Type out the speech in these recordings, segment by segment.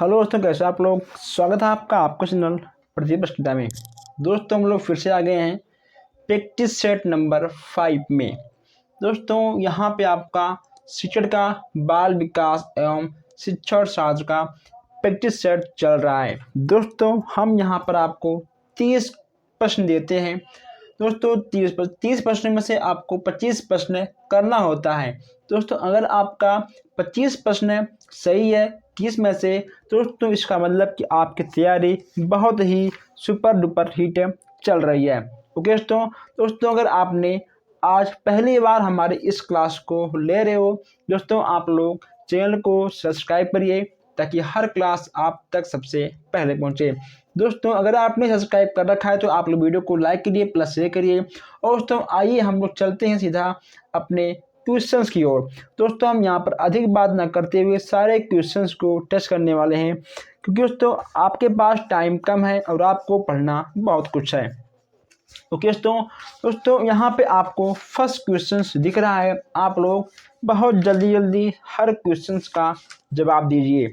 Hello दोस्तों, कैसे आप लोग। स्वागत है आपका आपका चैनल प्रदीप स्टूडियो में। दोस्तों हम लोग फिर से आ गए हैं प्रैक्टिस सेट नंबर 5 में। दोस्तों यहाँ पे आपका शिक्षण का बाल विकास एवं शिक्षण शास्त्र का प्रैक्टिस सेट चल रहा है। दोस्तों हम यहाँ पर आपको 30 प्रश्न देते हैं। दोस्तों 30 प्रश्न में से आपको 25 प्रश्न करना होता है। दोस्तों अगर आपका 25 प्रश्न सही है 30 में से, दोस्तों इसका मतलब कि आपकी तैयारी बहुत ही सुपर डुपर हिट चल रही है। ओके दोस्तों अगर आपने आज पहली बार हमारे इस क्लास को ले रहे हो, दोस्तों आप लोग चैनल को सब्सक्राइब करिए ताकि हर क्लास आप तक सबसे पहले पहुंचे। दोस्तों अगर आपने सब्सक्राइब कर रखा है तो आप लोग वीडियो को लाइक करिए प्लस शेयर करिए। और दोस्तों आइए हम लोग चलते हैं सीधा अपने क्वेश्चंस की ओर। दोस्तों हम यहाँ पर अधिक बात न करते हुए सारे क्वेश्चंस को टेस्ट करने वाले हैं, क्योंकि दोस्तों आपके पास टाइम कम है और आपको पढ़ना बहुत कुछ है। ओके दोस्तों यहाँ पे आपको फर्स्ट क्वेश्चंस दिख रहा है। आप लोग बहुत जल्दी हर क्वेश्चंस का जवाब दीजिए।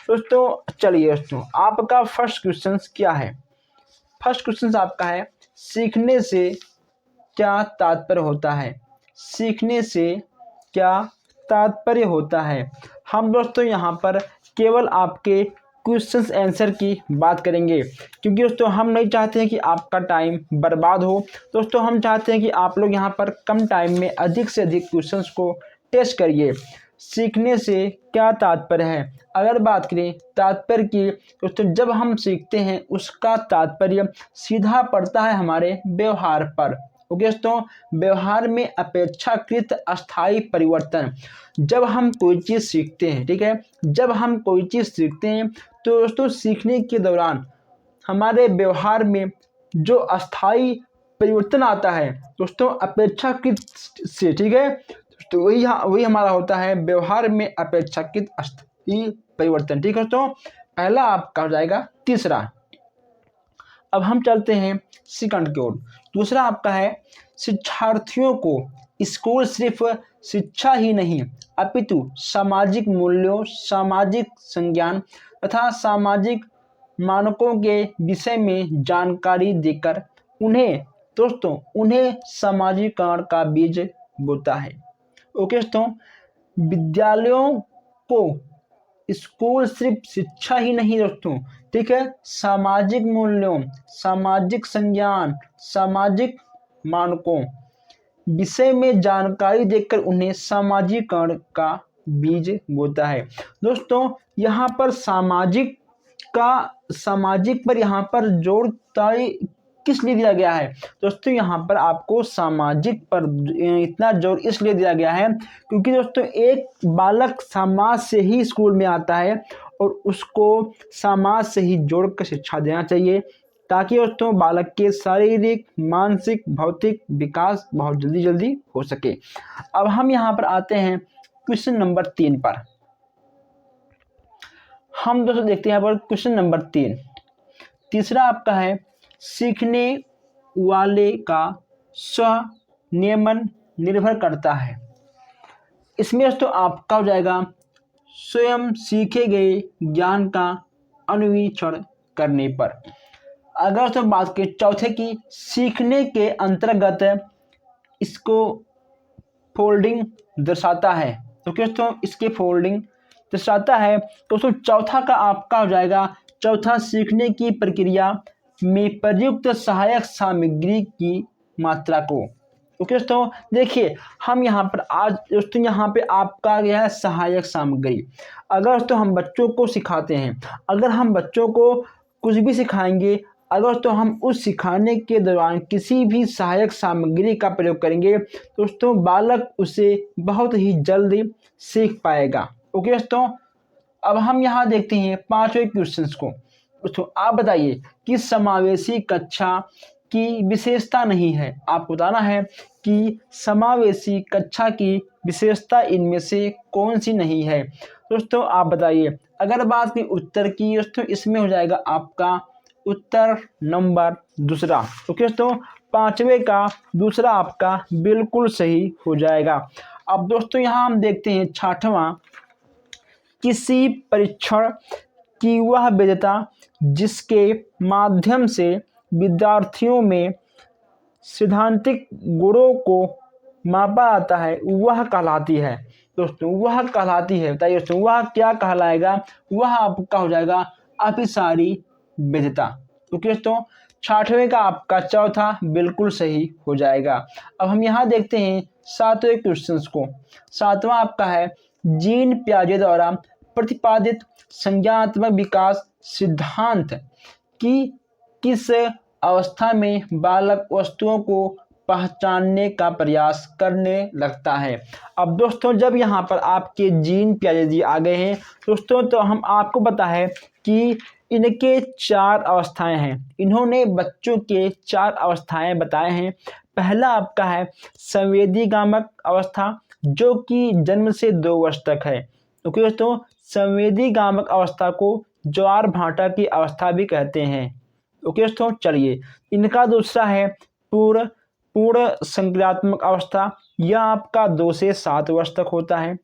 दोस्तों चलिए दोस्तों आपका फर्स्ट क्वेश्चन क्या है। फर्स्ट क्वेश्चन आपका है, सीखने से क्या तात्पर्य होता है। सीखने से क्या तात्पर्य होता है। हम दोस्तों यहाँ पर केवल आपके क्वेश्चंस आंसर की बात करेंगे, क्योंकि दोस्तों हम नहीं चाहते हैं कि आपका टाइम बर्बाद हो। दोस्तों हम चाहते हैं कि आप लोग यहाँ पर कम टाइम में अधिक से अधिक क्वेश्चंस को टेस्ट करिए। सीखने से क्या तात्पर्य है। अगर बात करें तात्पर्य की, दोस्तों जब हम सीखते हैं उसका तात्पर्य सीधा पड़ता है हमारे व्यवहार पर। ओके दोस्तों व्यवहार में अपेक्षाकृत अस्थायी परिवर्तन। जब हम कोई चीज़ सीखते हैं, ठीक है, जब हम कोई चीज़ सीखते हैं तो दोस्तों सीखने के दौरान हमारे व्यवहार में जो अस्थायी परिवर्तन आता है दोस्तों अपेक्षाकृत से, ठीक है, तो वही हमारा होता है व्यवहार में अपेक्षाकृत अस्थायी परिवर्तन। ठीक है दोस्तों, पहला आपका हो जाएगा तीसरा। अब हम चलते हैं सेकंड की ओर। दूसरा आपका है, शिक्षार्थियों को स्कूल सिर्फ शिक्षा ही नहीं अपितु सामाजिक मूल्यों, सामाजिक संज्ञान तथा सामाजिक मानकों के विषय में जानकारी देकर उन्हें समाजीकरण का बीज बोता है। ओके दोस्तों, विद्यालयों को स्कूल सिर्फ शिक्षा ही नहीं दोस्तों, ठीक है, सामाजिक मूल्यों, सामाजिक संज्ञान, सामाजिक मानकों विषय में जानकारी देकर उन्हें सामाजिकरण का बीज बोता है। दोस्तों यहाँ पर सामाजिक पर यहाँ पर जोर किस लिए दिया गया है। दोस्तों यहाँ पर आपको सामाजिक पर इतना जोर इसलिए दिया गया है क्योंकि दोस्तों एक बालक समाज से ही स्कूल में आता है और उसको समाज से ही जोड़कर शिक्षा देना चाहिए, ताकि दोस्तों बालक के शारीरिक, मानसिक, भौतिक विकास बहुत जल्दी हो सके। अब हम यहाँ पर आते हैं क्वेश्चन नंबर 3 पर। हम दोस्तों देखते हैं यहाँ पर क्वेश्चन नंबर 3। तीसरा आपका है, सीखने वाले का स्व नियमन निर्भर करता है। इसमें दोस्तों आपका हो जाएगा, स्वयं सीखे गए ज्ञान का अन्वेषण करने पर। अगर तो बात करें चौथे की, सीखने के अंतर्गत इसको फोल्डिंग दर्शाता है। तो दोस्तों इसके फोल्डिंग दर्शाता है। दोस्तों चौथा का आपका हो जाएगा, चौथा सीखने की प्रक्रिया में प्रयुक्त सहायक सामग्री की मात्रा को। ओके दोस्तों देखिए हम यहाँ पर आज दोस्तों यहाँ पे आपका गया है सहायक सामग्री। अगर दोस्तों हम बच्चों को सिखाते हैं, अगर हम बच्चों को कुछ भी सिखाएंगे, अगर तो हम उस सिखाने के दौरान किसी भी सहायक सामग्री का प्रयोग करेंगे दोस्तों बालक उसे बहुत ही जल्दी सीख पाएगा। ओके दोस्तों, अब हम यहाँ देखते हैं 5वें क्वेश्चन को। दोस्तों आप बताइए कि समावेशी कक्षा की विशेषता नहीं है। आपको बताना है कि समावेशी कक्षा की विशेषता इनमें से कौन सी नहीं है। दोस्तों आप बताइए। अगर बात की उत्तर की दोस्तों, इसमें हो जाएगा आपका उत्तर नंबर दूसरा। ओके दोस्तों 5वें का दूसरा आपका बिल्कुल सही हो जाएगा। अब दोस्तों यहाँ हम देखते हैं 6वां, किसी परीक्षण कि वह विजेता जिसके माध्यम से विद्यार्थियों में सैद्धांतिक गुणों को मापा जाता है वह कहलाती है। दोस्तों वह कहलाती है, बताइए दोस्तों वह क्या कहलाएगा? वह आपका हो जाएगा अभिसारी विजेता। ओके दोस्तों, 60वें का आपका चौथा बिल्कुल सही हो जाएगा। अब हम यहाँ देखते हैं 7वें क्वेश्चन को। 7वां आपका है जीन पियाजे द्वारा प्रतिपादित संज्ञानात्मक विकास सिद्धांत की किस अवस्था में बालक वस्तुओं को पहचानने का प्रयास करने लगता है। अब दोस्तों जब यहाँ पर आपके जीन पियाजे जी आ गए हैं दोस्तों, तो हम आपको पता है कि इनके 4 अवस्थाएं हैं। इन्होंने बच्चों के 4 अवस्थाएं बताए हैं। पहला आपका है संवेदीगामक अवस्था, जो कि जन्म से 2 वर्ष तक है। ओके दोस्तों, संवेदीगामक अवस्था को ज्वार भाटा की अवस्था भी कहते हैं। ओके दोस्तों, चलिए इनका दूसरा है पूर्ण संक्रियात्मक अवस्था, यह आपका 2 से 7 वर्ष तक होता है।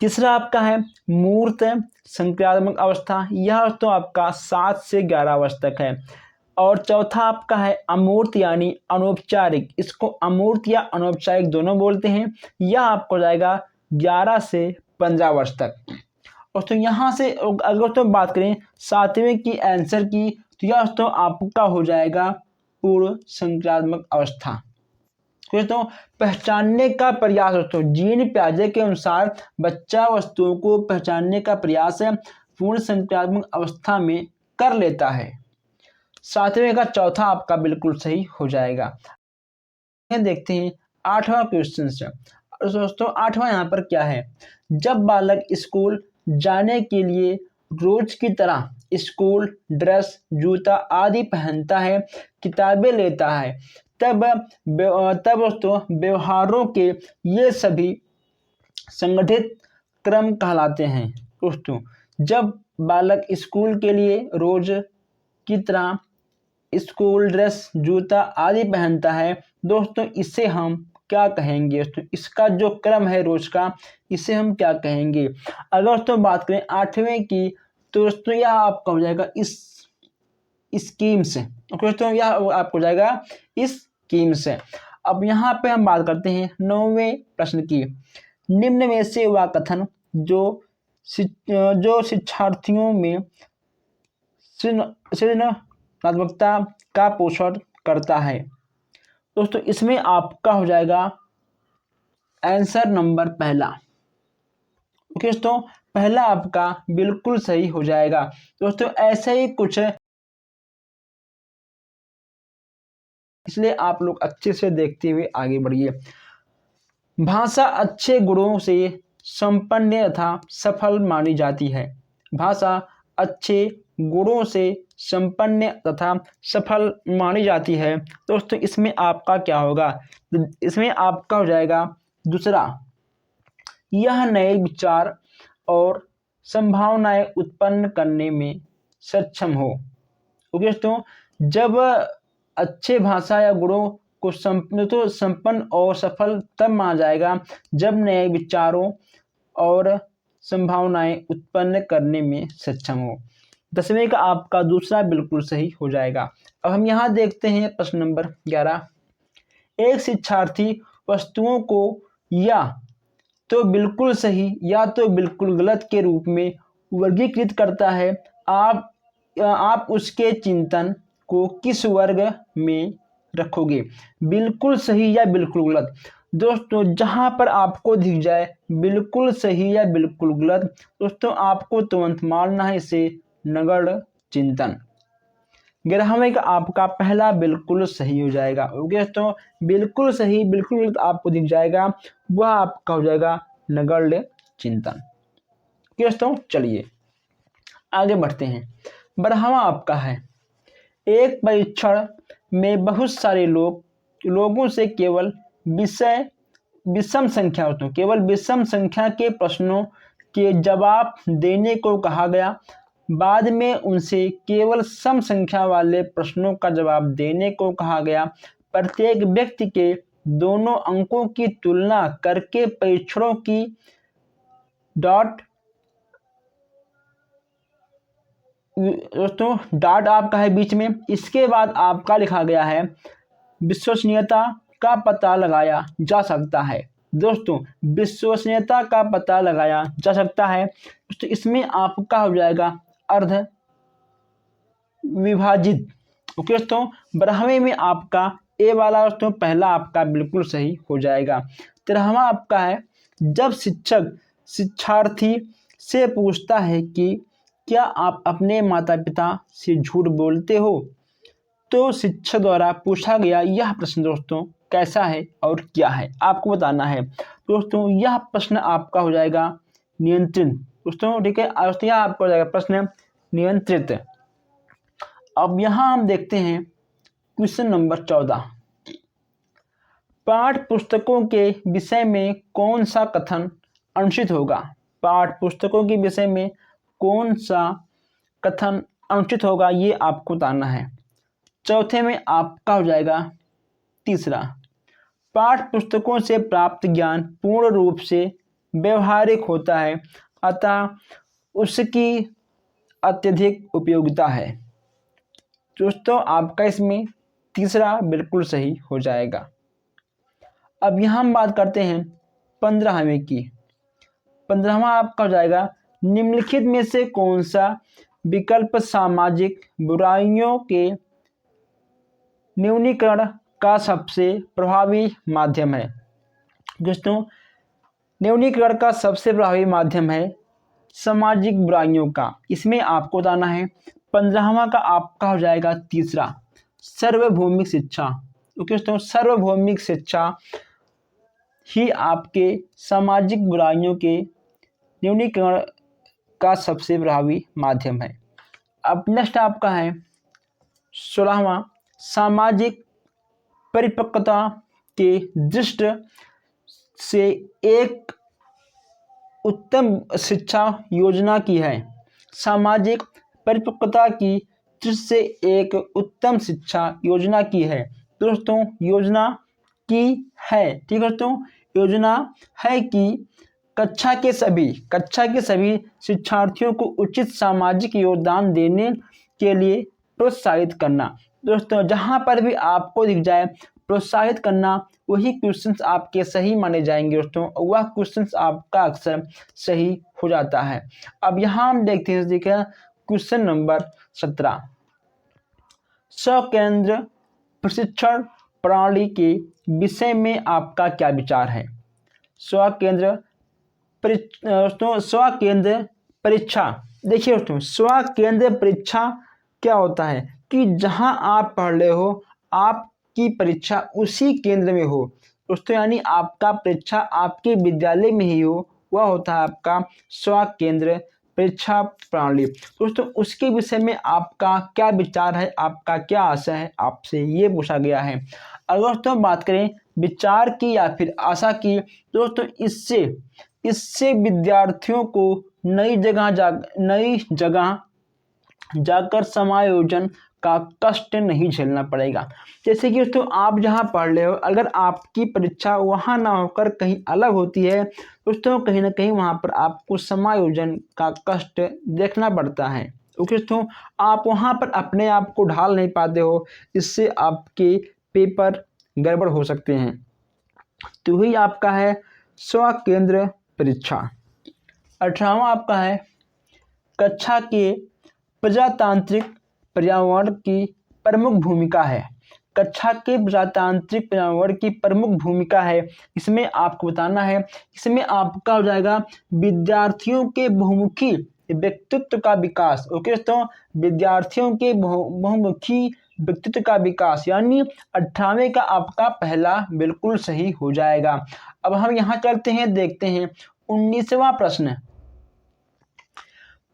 तीसरा आपका है मूर्त संक्रियात्मक अवस्था, यह तो आपका 7 से 11 वर्ष तक है। और चौथा आपका है अमूर्त यानी अनौपचारिक, इसको अमूर्त या अनौपचारिक दोनों बोलते हैं, यह आपको जाएगा 11 से 15 वर्ष तक। और तो यहाँ से अगर तो बात करें 7वें की आंसर की, तो यह तो आपका हो जाएगा पूर्ण संक्रियात्मक अवस्था। दोस्तों पहचानने का प्रयास, दोस्तों जीन पियाजे के अनुसार बच्चा वस्तुओं को पहचानने का प्रयास पूर्ण संक्रियात्मक अवस्था में कर लेता है। 7वें का चौथा आपका बिल्कुल सही हो जाएगा। देखते हैं 8वां क्वेश्चन से। दोस्तों 8वां यहाँ पर क्या है, जब बालक स्कूल जाने के लिए रोज की तरह स्कूल ड्रेस जूता आदि पहनता है, किताबें लेता है, तब दोस्तों व्यवहारों के ये सभी संगठित क्रम कहलाते हैं। दोस्तों जब बालक स्कूल के लिए रोज की तरह स्कूल ड्रेस जूता आदि पहनता है दोस्तों, इसे हम क्या कहेंगे? दोस्तों इसका जो क्रम है रोज का, इसे हम क्या कहेंगे? अगर दोस्तों बात करें 8वें की, तो दोस्तों यह आपका हो जाएगा इस स्कीम से। ओके दोस्तों, यह आपको हो जाएगा इस स्कीम से। अब यहाँ पे हम बात करते हैं 9वें प्रश्न की। निम्न में से वह कथन जो शिक्षार्थियों में सृजनात्मकता का पोषण करता है। दोस्तों इसमें आपका हो जाएगा आंसर नंबर पहला। ओके दोस्तों, पहला आपका बिल्कुल सही हो जाएगा। दोस्तों ऐसे ही कुछ, इसलिए आप लोग अच्छे से देखते हुए आगे बढ़िए। भाषा अच्छे गुणों से संपन्न तथा सफल मानी जाती है। भाषा अच्छे गुणों से संपन्न तथा सफल मानी जाती है। दोस्तों इसमें आपका क्या होगा? इसमें आपका हो जाएगा दूसरा, यह नए विचार और संभावनाएं उत्पन्न करने में सक्षम हो। ओके दोस्तों, जब अच्छे भाषा या गुणों को संपन्न और सफल तब माना जाएगा जब नए विचारों और संभावनाएं उत्पन्न करने में सक्षम हो। 10वें का आपका दूसरा बिल्कुल सही हो जाएगा। अब हम यहाँ देखते हैं प्रश्न नंबर 11। एक शिक्षार्थी वस्तुओं को या तो बिल्कुल सही या तो बिल्कुल गलत के रूप में वर्गीकृत करता है। आप उसके चिंतन को किस वर्ग में रखोगे? बिल्कुल सही या बिल्कुल गलत? दोस्तों जहां पर आपको दिख जाए बिल्कुल सही या बिल्कुल गलत, दोस्तों आपको तुरंत मारना है इसे नगण्य चिंतन। 11वें का आपका पहला बिल्कुल सही हो जाएगा। ओके दोस्तों, बिल्कुल सही बिल्कुल गलत आपको दिख जाएगा, वह आपका हो जाएगा नगण्य चिंतन। ओके दोस्तों, चलिए आगे बढ़ते हैं। 12वां आपका है, एक परीक्षण में बहुत सारे लोगों से केवल विषम संख्या होती, केवल विषम संख्या के प्रश्नों के जवाब देने को कहा गया। बाद में उनसे केवल सम संख्या वाले प्रश्नों का जवाब देने को कहा गया। प्रत्येक व्यक्ति के दोनों अंकों की तुलना करके परीक्षणों की दोस्तों डॉट आपका है बीच में, इसके बाद आपका लिखा गया है विश्वसनीयता का पता लगाया जा सकता है। दोस्तों विश्वसनीयता का पता लगाया जा सकता है, तो इसमें आपका हो जाएगा अर्ध विभाजित। ओके दोस्तों, 12वें में आपका ए वाला दोस्तों पहला आपका बिल्कुल सही हो जाएगा। 13वां आपका है जब शिक्षक शिक्षार्थी से पूछता है कि क्या आप अपने माता पिता से झूठ बोलते हो, तो शिक्षक द्वारा पूछा गया यह प्रश्न दोस्तों कैसा है और क्या है, आपको बताना है। दोस्तों यह प्रश्न आपका हो जाएगा नियंत्रित। दोस्तों ठीक है, यह आपका हो जाएगा प्रश्न नियंत्रित। अब यहाँ हम देखते हैं क्वेश्चन नंबर 14। पाठ पुस्तकों के विषय में कौन सा कथन अनुचित होगा? पाठ पुस्तकों के विषय में कौन सा कथन अनुचित होगा, ये आपको बताना है। चौथे में आपका हो जाएगा तीसरा, पाठ पुस्तकों से प्राप्त ज्ञान पूर्ण रूप से व्यवहारिक होता है, अतः उसकी अत्यधिक उपयोगिता है। दोस्तों आपका इसमें तीसरा बिल्कुल सही हो जाएगा। अब यहाँ हम बात करते हैं 15वें की। 15वां आपका हो जाएगा निम्नलिखित में से कौन सा विकल्प सामाजिक बुराइयों के न्यूनीकरण का सबसे प्रभावी माध्यम है? दोस्तों न्यूनीकरण का सबसे प्रभावी माध्यम है सामाजिक बुराइयों का, इसमें आपको बताना है। 15वां का आपका हो जाएगा तीसरा सार्वभौमिक शिक्षा। ओके दोस्तों, सार्वभौमिक शिक्षा ही आपके सामाजिक बुराइयों के न्यूनीकरण का सबसे प्रभावी माध्यम है। अब नेक्स्ट आपका है 16वां सामाजिक परिपक्वता के दृष्टि से एक उत्तम शिक्षा योजना की है। सामाजिक परिपक्वता की दृष्टि से एक उत्तम शिक्षा योजना की है। दोस्तों योजना की है, ठीक है दोस्तों, योजना है कि कक्षा के सभी शिक्षार्थियों को उचित सामाजिक योगदान देने के लिए प्रोत्साहित करना। दोस्तों जहाँ पर भी आपको दिख जाए प्रोत्साहित करना, वही क्वेश्चंस आपके सही माने जाएंगे दोस्तों, वह क्वेश्चंस आपका अक्सर सही हो जाता है। अब यहाँ हम देखते हैं, देखिए क्वेश्चन नंबर 17, स्वकेंद्र प्रशिक्षण प्रणाली के विषय में आपका क्या विचार है? स्वकेंद्र परीक्षा, देखिए दोस्तों स्वकेंद्र परीक्षा क्या होता है कि जहां आप पढ़ रहे हो आपकी परीक्षा उसी केंद्र में हो दोस्तों, यानी आपका परीक्षा आपके विद्यालय में ही हो, वह होता है आपका स्वकेंद्र परीक्षा प्रणाली। दोस्तों उसके विषय में आपका क्या विचार है, आपका क्या आशा है, आपसे ये पूछा गया है। अगर दोस्तों बात करें विचार की या फिर आशा की, दोस्तों इससे विद्यार्थियों को नई जगह जाकर समायोजन का कष्ट नहीं झेलना पड़ेगा। जैसे कि दोस्तों आप जहां पढ़ रहे हो, अगर आपकी परीक्षा वहां ना होकर कहीं अलग होती है दोस्तों, कहीं ना कहीं वहां पर आपको समायोजन का कष्ट देखना पड़ता है। ओके दोस्तों, आप वहां पर अपने आप को ढाल नहीं पाते हो, इससे आपके पेपर गड़बड़ हो सकते हैं। तो वही आपका है स्वकेंद्र परीक्षा। 18वां आपका है कक्षा के प्रजातांत्रिक पर्यावरण की प्रमुख भूमिका है। कक्षा के प्रजातांत्रिक पर्यावरण की प्रमुख भूमिका है, इसमें आपको बताना है। इसमें आपका हो जाएगा विद्यार्थियों के बहुमुखी व्यक्तित्व का विकास। ओके दोस्तों, विद्यार्थियों के बहुमुखी व्यक्तित्व का विकास, यानी 18वें का आपका पहला बिल्कुल सही हो जाएगा। अब हम यहाँ चलते हैं, देखते हैं 19वां प्रश्न।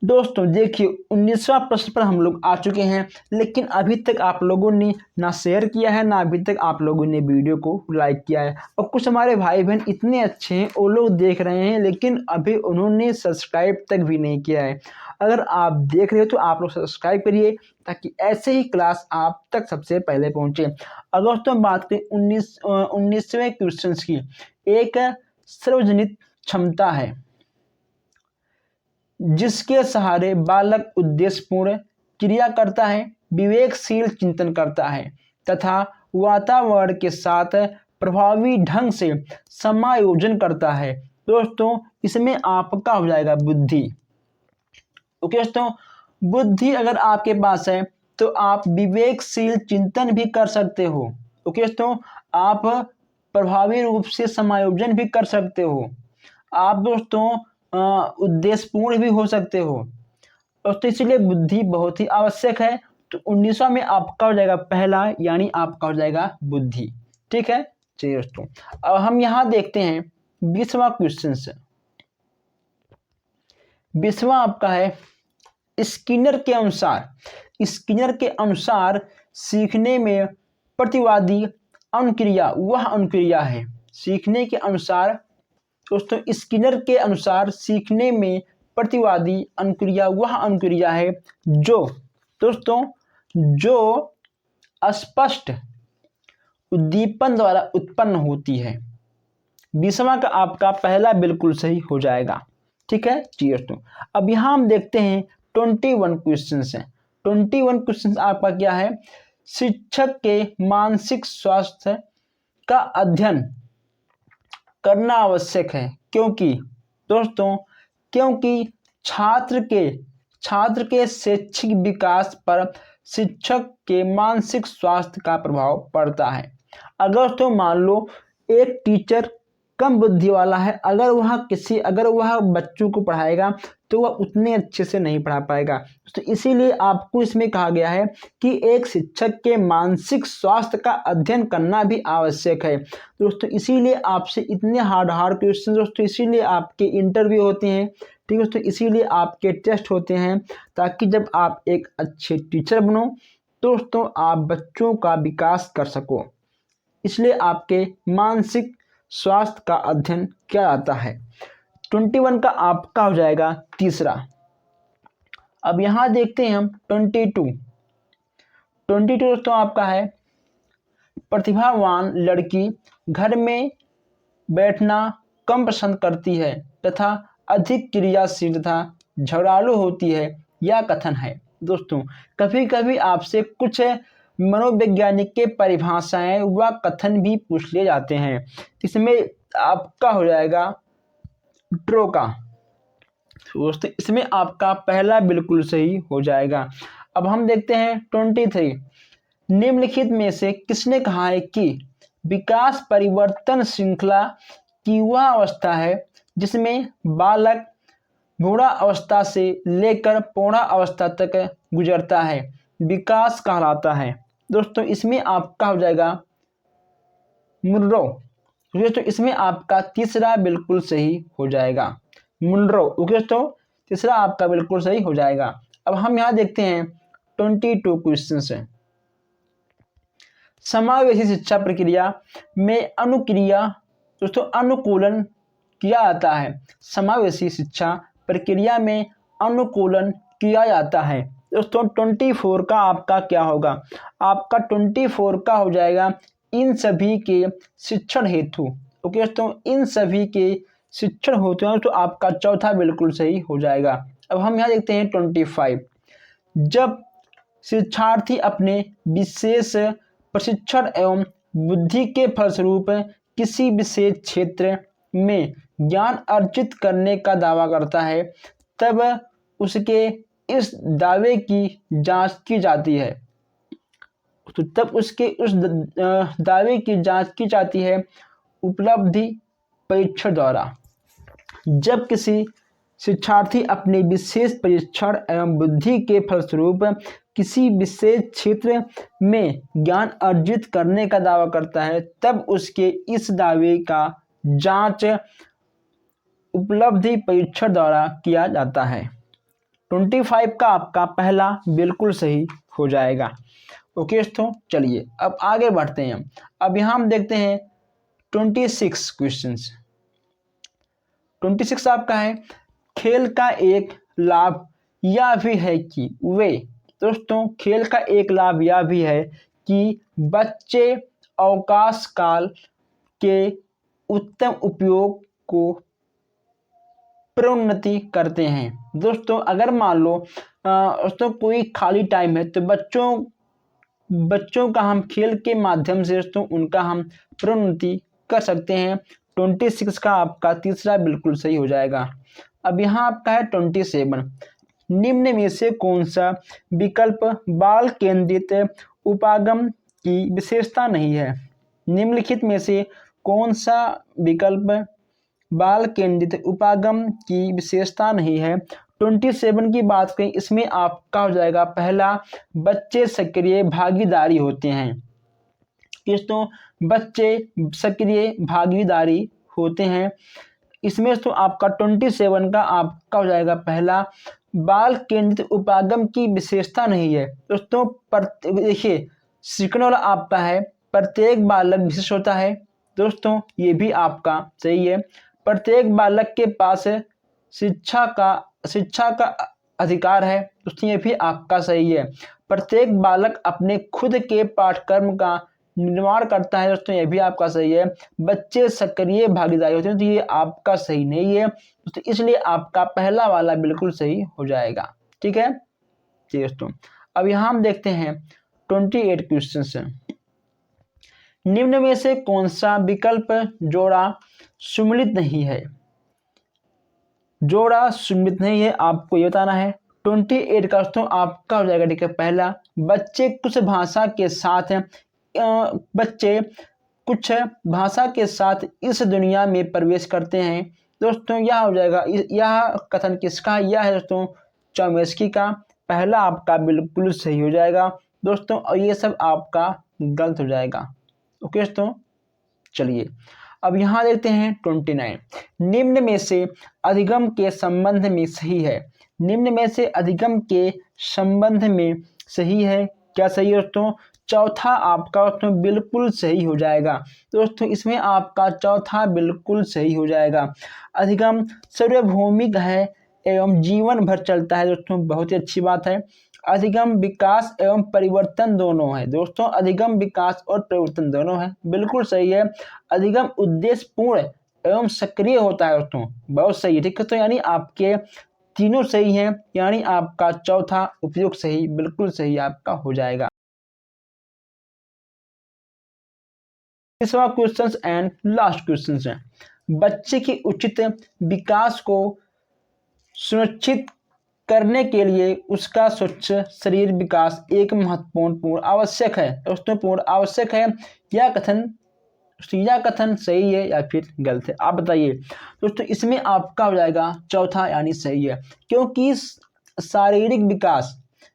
दोस्तों देखिए 19वां प्रश्न पर हम लोग आ चुके हैं, लेकिन अभी तक आप लोगों ने ना शेयर किया है, ना अभी तक आप लोगों ने वीडियो को लाइक किया है। और कुछ हमारे भाई बहन इतने अच्छे हैं, वो लोग देख रहे हैं लेकिन अभी उन्होंने सब्सक्राइब तक भी नहीं किया है। अगर आप देख रहे हो तो आप लोग सब्सक्राइब करिए, ताकि ऐसे ही क्लास आप तक सबसे पहले पहुँचे। अगर दोस्तों बात करें 19वें क्वेश्चन की, एक सार्वजनिक क्षमता है जिसके सहारे बालक उद्देश्यपूर्ण क्रिया करता है, विवेकशील चिंतन करता है तथा वातावरण के साथ प्रभावी ढंग से समायोजन करता है। दोस्तों इसमें आपका हो जाएगा बुद्धि। ओके दोस्तों, बुद्धि अगर आपके पास है तो आप विवेकशील चिंतन भी कर सकते हो। ओके दोस्तों, आप प्रभावी रूप से समायोजन भी कर सकते हो। आप दोस्तों उद्देश्यपूर्ण भी हो सकते हो दोस्तों, इसलिए बुद्धि बहुत ही आवश्यक है। तो 19वां में आपका हो जाएगा पहला, यानी आपका हो जाएगा बुद्धि। ठीक है, चलिए दोस्तों अब हम यहाँ देखते हैं 20वां क्वेश्चन से। 20वां आपका है स्किनर के अनुसार सीखने में प्रतिवादी अनुक्रिया वह अनुक्रिया है। सीखने के अनुसार दोस्तों, स्किनर के अनुसार सीखने में प्रतिवादी अनुक्रिया वह अनुक्रिया है जो दोस्तों जो स्पष्ट उद्दीपन द्वारा उत्पन्न होती है। 20वां का आपका पहला बिल्कुल सही हो जाएगा। ठीक है जी दोस्तों, अब यहाँ हम देखते हैं 21 क्वेश्चन हैं। 21 क्वेश्चन आपका क्या है, शिक्षक के मानसिक स्वास्थ्य का अध्ययन करना आवश्यक है क्योंकि दोस्तों क्योंकि छात्र के शैक्षिक विकास पर शिक्षक के मानसिक स्वास्थ्य का प्रभाव पड़ता है। अगर तो मान लो एक टीचर कम बुद्धि वाला है, अगर वह बच्चों को पढ़ाएगा तो वह उतने अच्छे से नहीं पढ़ा पाएगा। तो इसीलिए आपको इसमें कहा गया है कि एक शिक्षक के मानसिक स्वास्थ्य का अध्ययन करना भी आवश्यक है। दोस्तों इसीलिए आपसे इतने हार्ड क्वेश्चन दोस्तों, इसीलिए आपके इंटरव्यू होते हैं। ठीक है दोस्तों, इसीलिए आपके टेस्ट होते हैं ताकि जब आप एक अच्छे टीचर बनो दोस्तों आप बच्चों का विकास कर सको। इसलिए आपके मानसिक स्वास्थ्य का अध्ययन किया जाता है। 21 का आपका हो जाएगा तीसरा। अब यहाँ देखते हैं हम 22 दोस्तों आपका है प्रतिभावान लड़की घर में बैठना कम पसंद करती है तथा अधिक क्रियाशील तथा झगड़ालू होती है, यह कथन है। दोस्तों कभी कभी आपसे कुछ मनोवैज्ञानिक के परिभाषाएं व कथन भी पूछ लिए जाते हैं। इसमें आपका हो जाएगा ट्रो का। दोस्तों इसमें आपका पहला बिल्कुल सही हो जाएगा। अब हम देखते हैं 23। निम्नलिखित में से किसने कहा है कि विकास परिवर्तन श्रृंखला की वह अवस्था है जिसमें बालक भ्रूण अवस्था से लेकर पौढ़ा अवस्था तक गुजरता है, विकास कहलाता है। दोस्तों इसमें आपका हो जाएगा मुनरो। दोस्तों इसमें आपका तीसरा बिल्कुल सही हो जाएगा, मुनरो। ओके दोस्तों, तीसरा आपका बिल्कुल सही हो जाएगा। अब हम यहाँ देखते हैं 22 क्वेश्चन है। समावेशी शिक्षा प्रक्रिया में अनुक्रिया दोस्तों अनुकूलन किया जाता है। समावेशी शिक्षा प्रक्रिया में अनुकूलन किया जाता है। दोस्तों 24 का आपका क्या होगा, आपका 24 का हो जाएगा इन सभी के शिक्षण हेतु। ओके दोस्तों, इन सभी के शिक्षण होते हैं तो आपका चौथा बिल्कुल सही हो जाएगा। अब हम यहाँ देखते हैं 25। जब शिक्षार्थी अपने विशेष प्रशिक्षण एवं बुद्धि के फलस्वरूप किसी विशेष क्षेत्र में ज्ञान अर्जित करने का दावा करता है तब उसके इस दावे की जांच की जाती है। तो तब उसके उस दावे की जांच की जाती है उपलब्धि परीक्षण द्वारा। जब किसी शिक्षार्थी अपने विशेष परीक्षण एवं बुद्धि के फलस्वरूप किसी विशेष क्षेत्र में ज्ञान अर्जित करने का दावा करता है तब उसके इस दावे का जांच उपलब्धि परीक्षण द्वारा किया जाता है। 25 का आपका पहला बिल्कुल सही हो जाएगा। ओके दोस्तों, चलिए अब आगे बढ़ते हैं। अब यहाँ हम देखते हैं 26 क्वेश्चंस। 26 आपका है खेल का एक लाभ यह भी है कि दोस्तों खेल का एक लाभ यह भी है कि बच्चे अवकाश काल के उत्तम उपयोग को प्रोन्नति करते हैं। दोस्तों अगर मान लो दोस्तों कोई खाली टाइम है तो बच्चों का हम खेल के माध्यम से दोस्तों उनका हम प्रोन्नति कर सकते हैं। 26 का आपका तीसरा बिल्कुल सही हो जाएगा। अब यहाँ आपका है 27, निम्न में से कौन सा विकल्प बाल केंद्रित उपागम की विशेषता नहीं है। निम्नलिखित में से कौन सा विकल्प बाल केंद्रित उपागम की विशेषता नहीं है। 27 की बात करें, इसमें आपका हो जाएगा पहला, बच्चे सक्रिय भागीदारी होते हैं। दोस्तों बच्चे सक्रिय भागीदारी होते हैं। इसमें तो आपका 27 का आपका हो जाएगा पहला, बाल केंद्रित उपागम की विशेषता नहीं है। दोस्तों देखिए सेकंड वाला आपका है प्रत्येक बालक विशेष होता है। दोस्तों ये भी आपका सही है। प्रत्येक बालक के पास शिक्षा का अधिकार है। दोस्तों ये भी आपका सही है। प्रत्येक बालक अपने खुद के पाठ्यक्रम का निर्माण करता है। दोस्तों ये भी आपका सही है। बच्चे सक्रिय भागीदारी होते हैं, तो ये आपका सही नहीं है दोस्तों, इसलिए आपका पहला वाला बिल्कुल सही हो जाएगा। ठीक है जी दोस्तों। अब यहाँ हम देखते हैं 28 क्वेश्चन से, निम्न में से कौन सा विकल्प जोड़ा सम्मिलित नहीं है। जोड़ा सम्मिलित नहीं है आपको ये बताना है। 28 का दोस्तों आपका हो जाएगा ठीक है पहला, बच्चे कुछ भाषा के साथ इस दुनिया में प्रवेश करते हैं। दोस्तों यह हो जाएगा, यह कथन किसका है, यह है दोस्तों चॉम्स्की का। पहला आपका बिल्कुल सही हो जाएगा दोस्तों, और ये सब आपका गलत हो जाएगा। ओके दोस्तों चलिए अब यहाँ देखते हैं 29, निम्न में से अधिगम के संबंध में सही है। निम्न में से अधिगम के संबंध में सही है, क्या सही है दोस्तों, चौथा आपका दोस्तों बिल्कुल सही हो जाएगा। दोस्तों इसमें आपका चौथा बिल्कुल सही हो जाएगा। अधिगम सार्वभौमिक है एवं जीवन भर चलता है। दोस्तों बहुत ही अच्छी बात है। अधिगम विकास एवं परिवर्तन दोनों है। दोस्तों अधिगम विकास और परिवर्तन दोनों है, बिल्कुल सही है। अधिगम उद्देश्य पूर्ण एवं सक्रिय होता है। दोस्तों बहुत सही है। ठीक है, तो यानी आपके तीनों सही हैं, यानी आपका चौथा उपयुक्त सही बिल्कुल सही आपका हो जाएगा। तीसरा क्वेश्चन एंड लास्ट क्वेश्चन है, बच्चे के उचित विकास को सुनिश्चित करने के लिए उसका स्वच्छ शरीर विकास एक महत्वपूर्ण पूर्ण आवश्यक है। दोस्तों पूर्ण आवश्यक है, यह कथन सही है या फिर गलत है, आप बताइए। दोस्तों इसमें आपका हो जाएगा चौथा यानी सही है, क्योंकि शारीरिक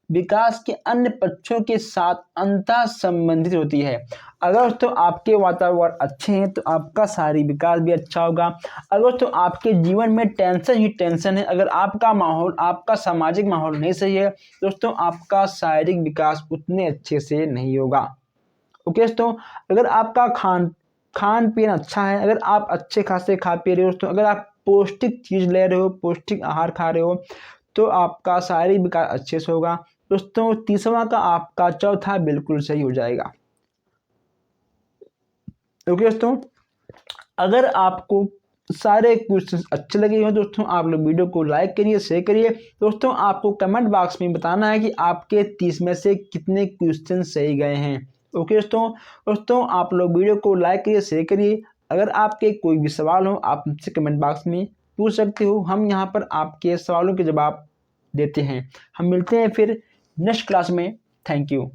विकास के अन्य पक्षों के साथ अंतः संबंधित होती है। अगर तो आपके वातावरण अच्छे हैं तो आपका शारीरिक विकास भी अच्छा होगा। अगर तो आपके जीवन में टेंशन ही टेंशन है, अगर आपका सामाजिक माहौल नहीं सही है दोस्तों, आपका शारीरिक विकास उतने अच्छे से नहीं होगा। ओके दोस्तों, अगर आपका खान पीन अच्छा है, अगर आप अच्छे खासे खा पी रहे हो दोस्तों, अगर आप पौष्टिक चीज़ ले रहे हो, पौष्टिक आहार खा रहे हो, तो आपका शारीरिक विकास अच्छे से होगा। दोस्तों तीसरा का आपका चौथा बिल्कुल सही हो जाएगा। ओके दोस्तों, अगर आपको सारे क्वेश्चन अच्छे लगे हो दोस्तों, आप लोग वीडियो को लाइक करिए, शेयर करिए। दोस्तों आपको कमेंट बॉक्स में बताना है कि आपके 30 में से कितने क्वेश्चन सही गए हैं। ओके दोस्तों आप लोग वीडियो को लाइक करिए, शेयर करिए। अगर आपके कोई भी सवाल हो आप मुझसे कमेंट बॉक्स में पूछ सकते हो, हम यहाँ पर आपके सवालों के जवाब देते हैं। हम मिलते हैं फिर नेक्स्ट क्लास में। Thank you.